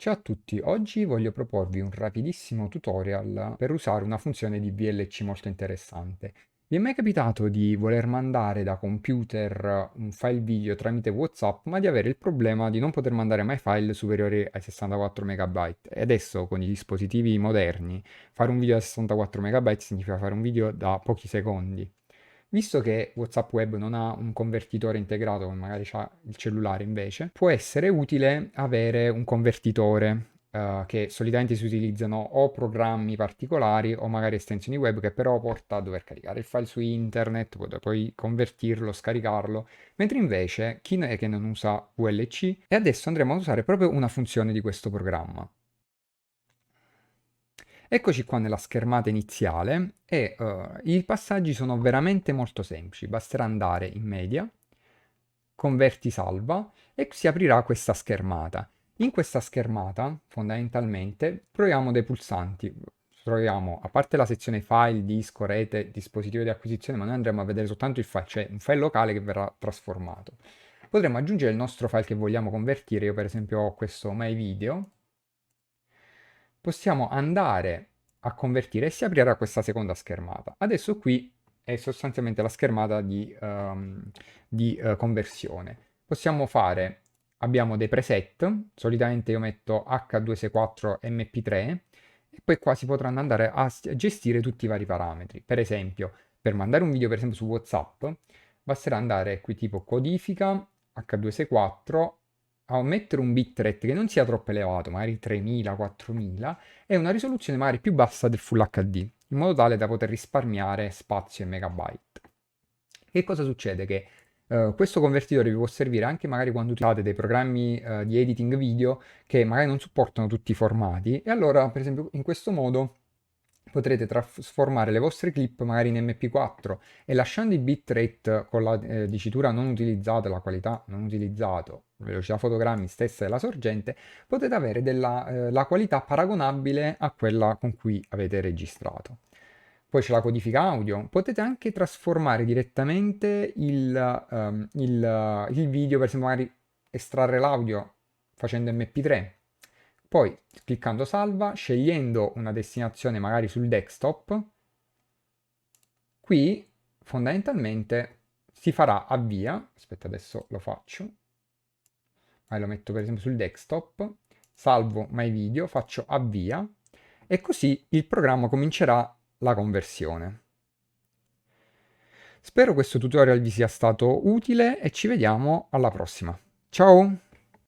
Ciao a tutti, oggi voglio proporvi un rapidissimo tutorial per usare una funzione di VLC molto interessante. Vi è mai capitato di voler mandare da computer un file video tramite WhatsApp, ma di avere il problema di non poter mandare mai file superiori ai 64 MB? E adesso con i dispositivi moderni fare un video da 64 MB significa fare un video da pochi secondi. Visto che WhatsApp Web non ha un convertitore integrato, come magari c'ha il cellulare invece, può essere utile avere un convertitore che solitamente si utilizzano o programmi particolari o magari estensioni web che però porta a dover caricare il file su internet, poi convertirlo, scaricarlo, mentre invece chi è che non usa VLC? E adesso andremo a usare proprio una funzione di questo programma. Eccoci qua nella schermata iniziale e i passaggi sono veramente molto semplici. Basterà andare in media, converti salva e si aprirà questa schermata. In questa schermata, fondamentalmente, proviamo dei pulsanti. Troviamo, a parte la sezione file, disco, rete, dispositivo di acquisizione, ma noi andremo a vedere soltanto il file, cioè un file locale che verrà trasformato. Potremo aggiungere il nostro file che vogliamo convertire. Io per esempio ho questo My Video. Possiamo andare a convertire e si aprirà questa seconda schermata. Adesso qui è sostanzialmente la schermata di conversione. Possiamo fare, abbiamo dei preset, solitamente io metto H264 MP3 e poi qua si potranno andare a gestire tutti i vari parametri. Per esempio, per mandare un video per esempio su WhatsApp, basterà andare qui tipo codifica H264 a mettere un bitrate che non sia troppo elevato, magari 3000, 4000, e una risoluzione magari più bassa del Full HD, in modo tale da poter risparmiare spazio e megabyte. Che cosa succede? Che questo convertitore vi può servire anche magari quando utilizzate dei programmi di editing video che magari non supportano tutti i formati, e allora per esempio in questo modo potrete trasformare le vostre clip magari in MP4 e lasciando i bitrate con la dicitura non utilizzata, la qualità non utilizzato, velocità fotogrammi stessa della sorgente, potete avere la qualità paragonabile a quella con cui avete registrato. Poi c'è la codifica audio, potete anche trasformare direttamente il video, per esempio magari estrarre l'audio facendo MP3. Poi cliccando salva, scegliendo una destinazione magari sul desktop, qui fondamentalmente si farà avvia, aspetta adesso lo faccio, lo metto per esempio sul desktop, salvo my video, faccio avvia e così il programma comincerà la conversione. Spero questo tutorial vi sia stato utile e ci vediamo alla prossima. Ciao!